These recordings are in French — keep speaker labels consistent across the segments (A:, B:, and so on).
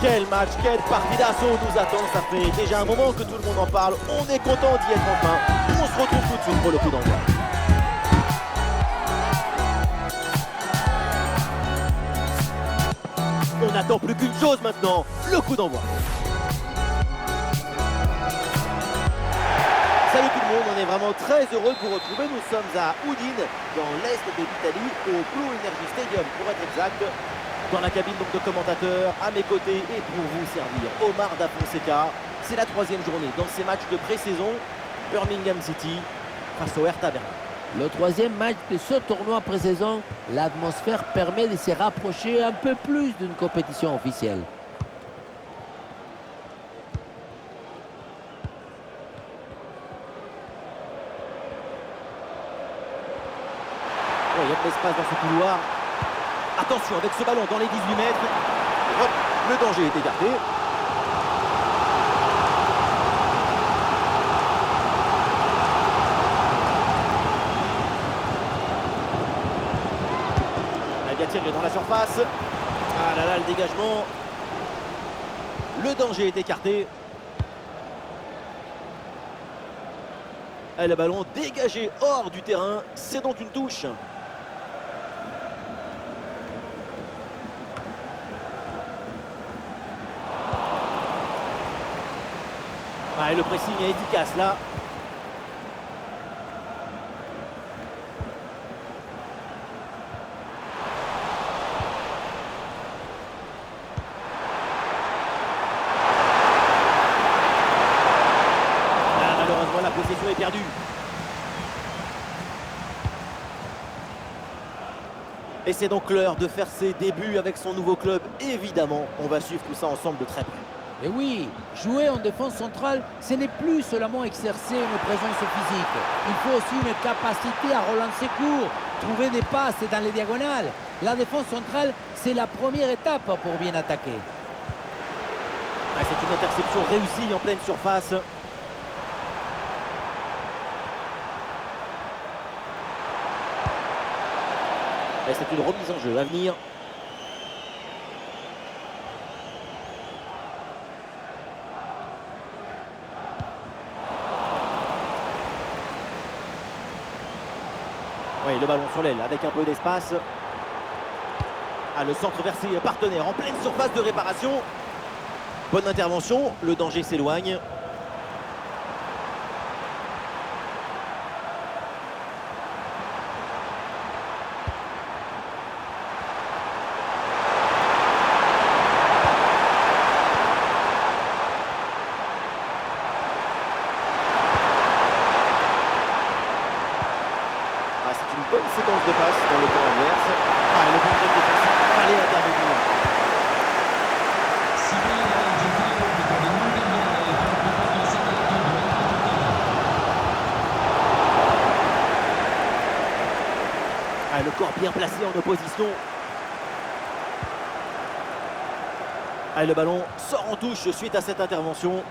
A: Quel match, quelle partie d'assaut nous attend. Ça fait déjà un moment que tout le monde en parle. On est content d'y être enfin. On se retrouve tout de suite pour le coup d'envoi. On n'attend plus qu'une chose maintenant, le coup d'envoi. Salut tout le monde, on est vraiment très heureux de vous retrouver. Nous sommes à Udine, dans l'est de l'Italie, au Blue Energy Stadium pour être exact. Dans la cabine donc de commentateurs, à mes côtés et pour vous servir, Omar Da Fonseca. C'est la troisième journée dans ces matchs de pré-saison. Birmingham City face au Hertha Berlin.
B: Le troisième match de ce tournoi pré-saison, l'atmosphère permet de se rapprocher un peu plus d'une compétition officielle.
A: Oh, il y a de l'espace dans ce couloir. Attention avec ce ballon dans les 18 mètres. Hop, le danger est écarté. Elle vient tirer dans la surface. Ah là là, le dégagement. Le danger est écarté. Et le ballon dégagé hors du terrain. C'est donc une touche. Ah, et le pressing est efficace là. Ah, malheureusement, la possession est perdue. Et c'est donc l'heure de faire ses débuts avec son nouveau club. Évidemment, on va suivre tout ça ensemble de très près.
B: Et oui, jouer en défense centrale, ce n'est plus seulement exercer une présence physique. Il faut aussi une capacité à relancer court, trouver des passes dans les diagonales. La défense centrale, c'est la première étape pour bien attaquer.
A: Ah, c'est une interception réussie en pleine surface. Et c'est une remise en jeu à venir. Oui, le ballon sur l'aile avec un peu d'espace. Ah, le centre versé partenaire en pleine surface de réparation. Bonne intervention, le danger s'éloigne. Bonne séquence de passe dans le camp adverse. Ah, le contrôle défensif, fallait intervenir. Ah, le corps bien placé en opposition. Ah, le ballon sort en touche suite à cette intervention.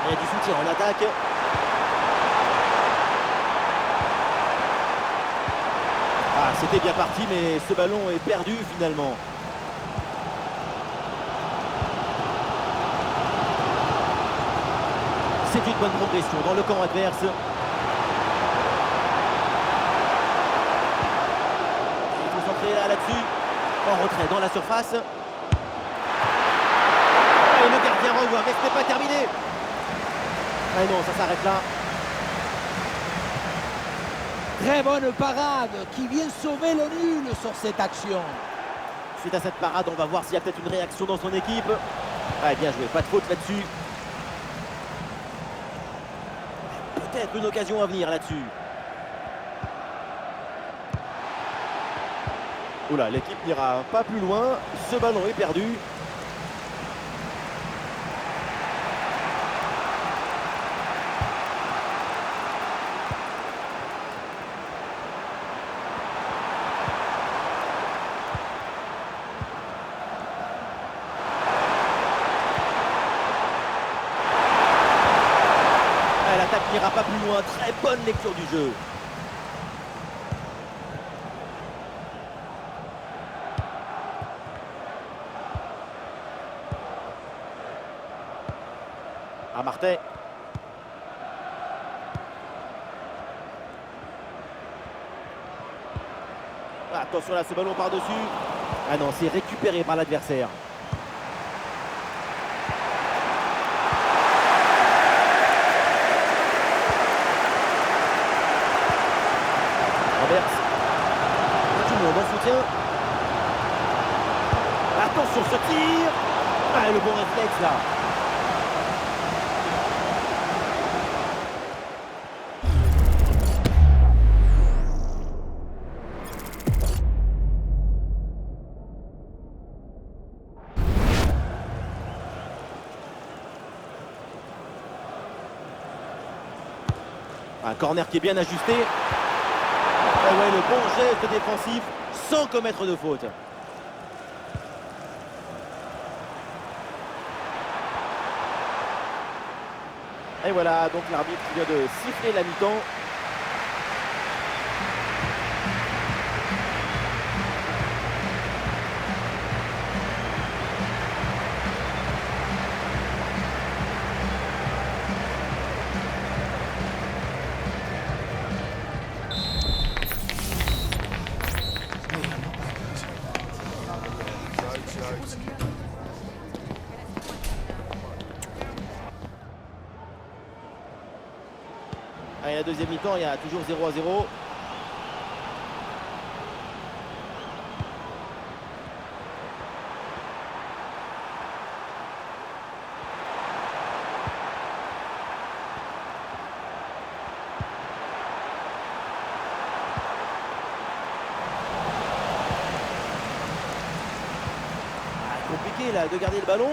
A: Il y a du soutien en attaque. Ah, c'était bien parti, mais ce ballon est perdu finalement. C'est une bonne progression dans le camp adverse. Il faut s'entrer là-dessus. En retrait dans la surface. Et le gardien revoit, mais ce n'est pas terminé. Ah non, ça s'arrête là.
B: Très bonne parade qui vient sauver le nul sur cette action.
A: Suite à cette parade, on va voir s'il y a peut-être une réaction dans son équipe. Ah, bien joué, pas de faute là-dessus. Peut-être une occasion à venir là-dessus. Oula, l'équipe n'ira pas plus loin. Ce ballon est perdu. L'attaque n'ira pas plus loin, très bonne lecture du jeu. À Martin. Attention là, ce ballon par-dessus. Ah non, c'est récupéré par l'adversaire. Renverse. Tout le monde en soutien. Attention, ce tir. Ah, le bon réflexe là. Un corner qui est bien ajusté. Et ouais, le bon geste défensif sans commettre de faute. Et voilà, donc l'arbitre vient de siffler la mi-temps. Allez, la deuxième mi-temps, il y a toujours 0-0. Compliqué là de garder le ballon.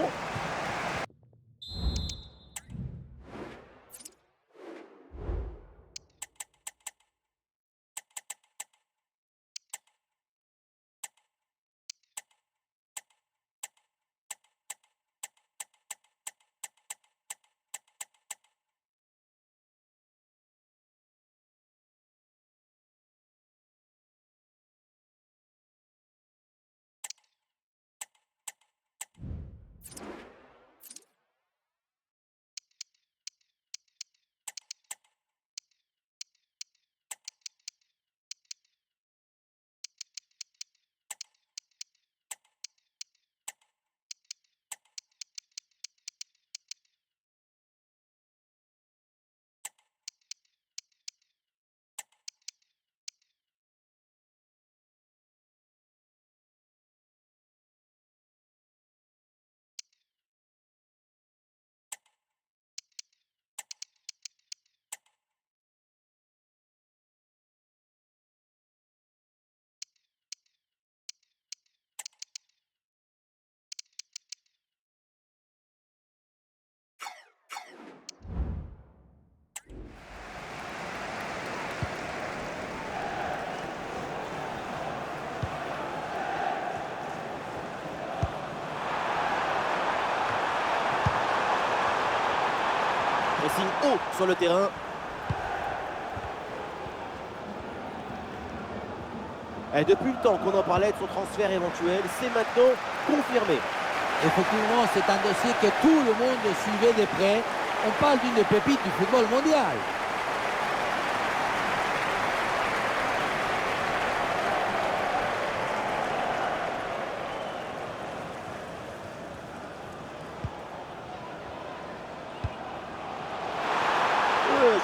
A: Pressing haut sur le terrain. Et depuis le temps qu'on en parlait de son transfert éventuel, c'est maintenant confirmé.
B: Effectivement, c'est un dossier que tout le monde suivait de près. On parle d'une pépite du football mondial.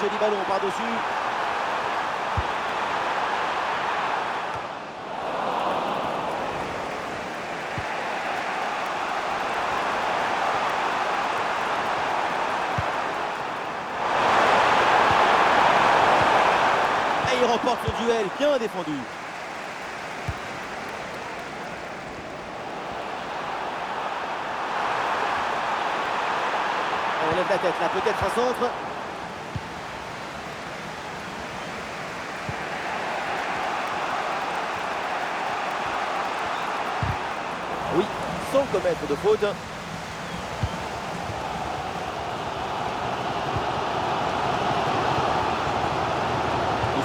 A: Joli ballon par-dessus. Et il remporte son duel, bien défendu. On lève la tête là, peut-être un centre. Oui, sans commettre de faute.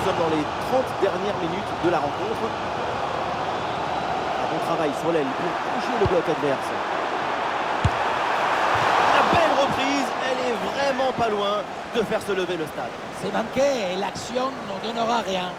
A: sommes dans les 30 dernières minutes de la rencontre. Un bon travail sur l'aile pour toucher le bloc adverse. La belle reprise, elle est vraiment pas loin de faire se lever le stade.
B: C'est manqué et l'action ne donnera rien.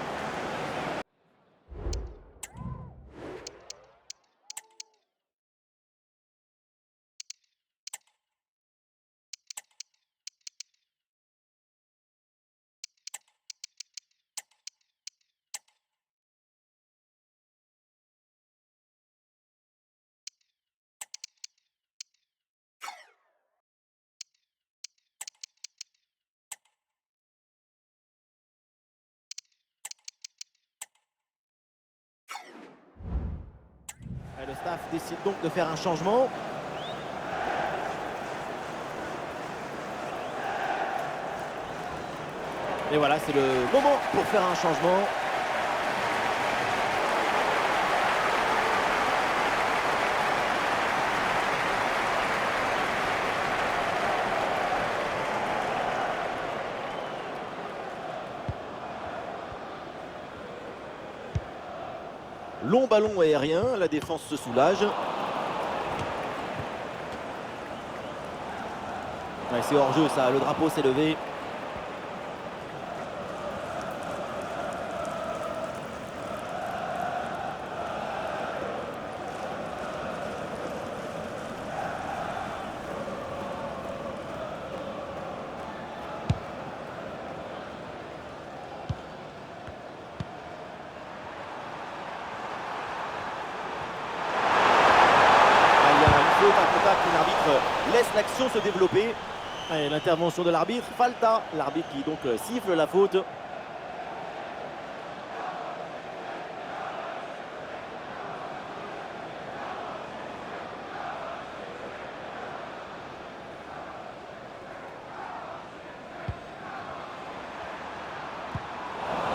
A: Et le staff décide donc de faire un changement. Et voilà, c'est le moment pour faire un changement. Long ballon aérien, la défense se soulage. Ouais, c'est hors jeu ça, le drapeau s'est levé. L'arbitre laisse l'action se développer. L'intervention de l'arbitre, Falta, l'arbitre qui donc siffle la faute.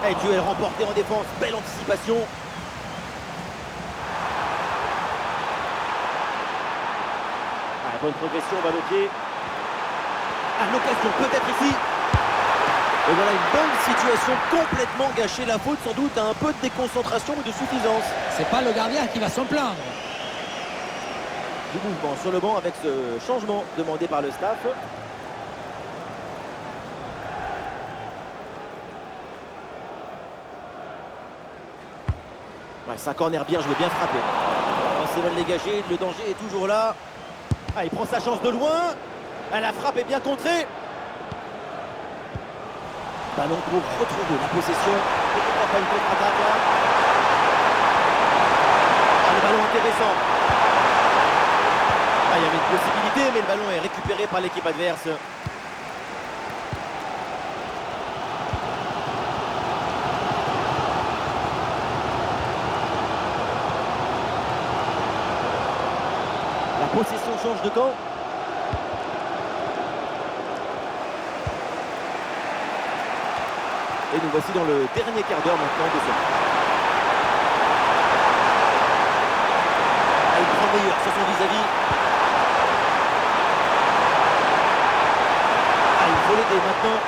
A: Et duel remporté en défense, belle anticipation. Bonne progression, balle au pied. L'occasion peut-être ici. Et voilà une bonne situation complètement gâchée. La faute sans doute à un peu de déconcentration ou de suffisance.
B: C'est pas le gardien qui va s'en plaindre.
A: Du mouvement sur le banc avec ce changement demandé par le staff. Ouais, c'est un corner bien joué, bien frappé. C'est mal dégagé, le danger est toujours là. Il prend sa chance de loin. La frappe est bien contrée. Ballon pour retrouver la possession. Pourquoi pas une contre-attaque là. Le ballon intéressant. Il y avait une possibilité, mais le ballon est récupéré par l'équipe adverse. La possession change de camp. Et nous voici dans le dernier quart d'heure maintenant de ce match. Il prend meilleur sur son vis-à-vis. Il faut l'aider maintenant.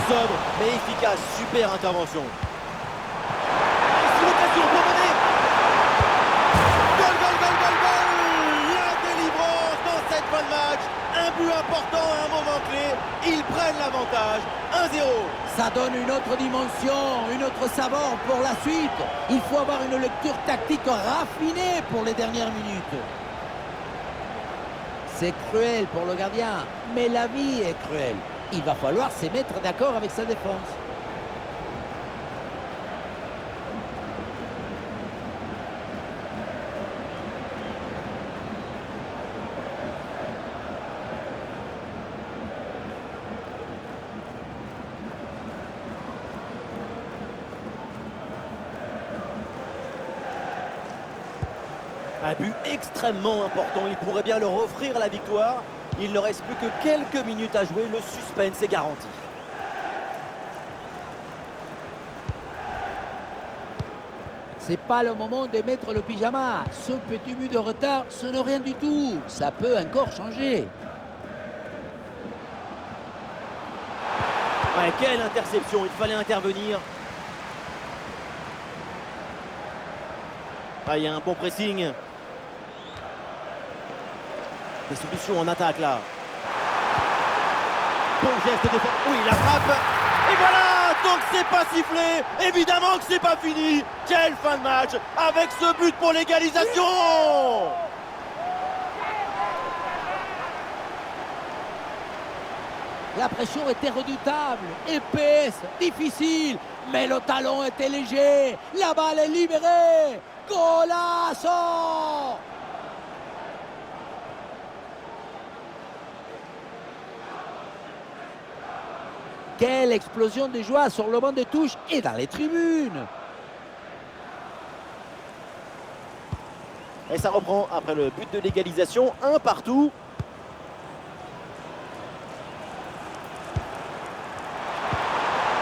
A: Sobre mais efficace. Super intervention. C'est l'occasion pour mener. Goal, goal, goal, goal, goal. La délivrance dans cette fin de match. Un but important à un moment clé. Ils prennent l'avantage. 1-0.
B: Ça donne une autre dimension, une autre saveur pour la suite. Il faut avoir une lecture tactique raffinée pour les dernières minutes. C'est cruel pour le gardien, mais la vie est cruelle. Il va falloir se mettre d'accord avec sa défense.
A: Un but extrêmement important, il pourrait bien leur offrir la victoire. Il ne reste plus que quelques minutes à jouer, le suspense est garanti.
B: C'est pas le moment de mettre le pyjama. Ce petit but de retard, ce n'est rien du tout. Ça peut encore changer.
A: Ouais, quelle interception, il fallait intervenir. Ah, il y a un bon pressing. Des solutions en attaque là. Bon geste de défense. Oui, la frappe. Et voilà, donc c'est pas sifflé. Évidemment que c'est pas fini. Quelle fin de match avec ce but pour l'égalisation.
B: La pression était redoutable, épaisse, difficile, mais le talon était léger. La balle est libérée. Golazo! Quelle explosion de joie sur le banc de touche et dans les tribunes.
A: Et ça reprend après le but de l'égalisation, un partout.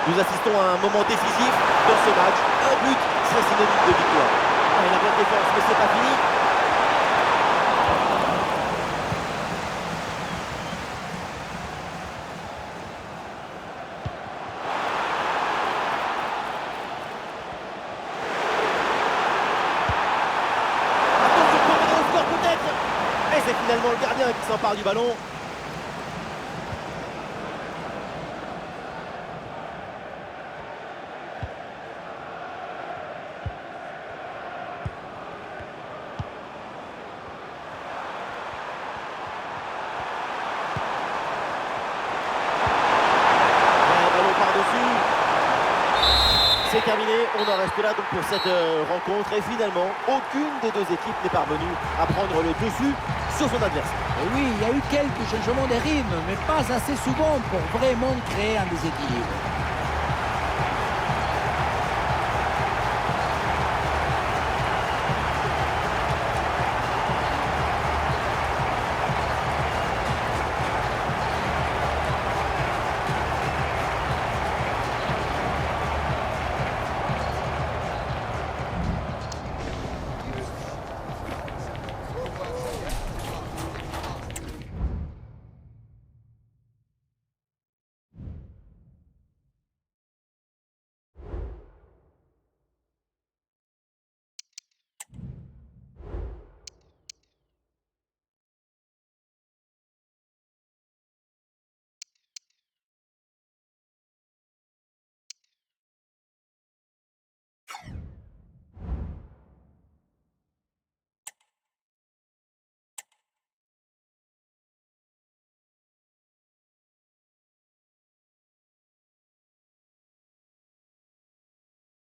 A: Nous assistons à un moment décisif dans ce match. Un but serait synonyme de victoire. Ah, et la bonne défense, mais c'est pas fini. Attention, pour mener au score peut-être. Et c'est finalement le gardien qui s'empare du ballon. C'est terminé, on en reste là donc pour cette rencontre et finalement aucune des deux équipes n'est parvenue à prendre le dessus sur son adversaire.
B: Et oui, il y a eu quelques changements de rythme, mais pas assez souvent pour vraiment créer un déséquilibre.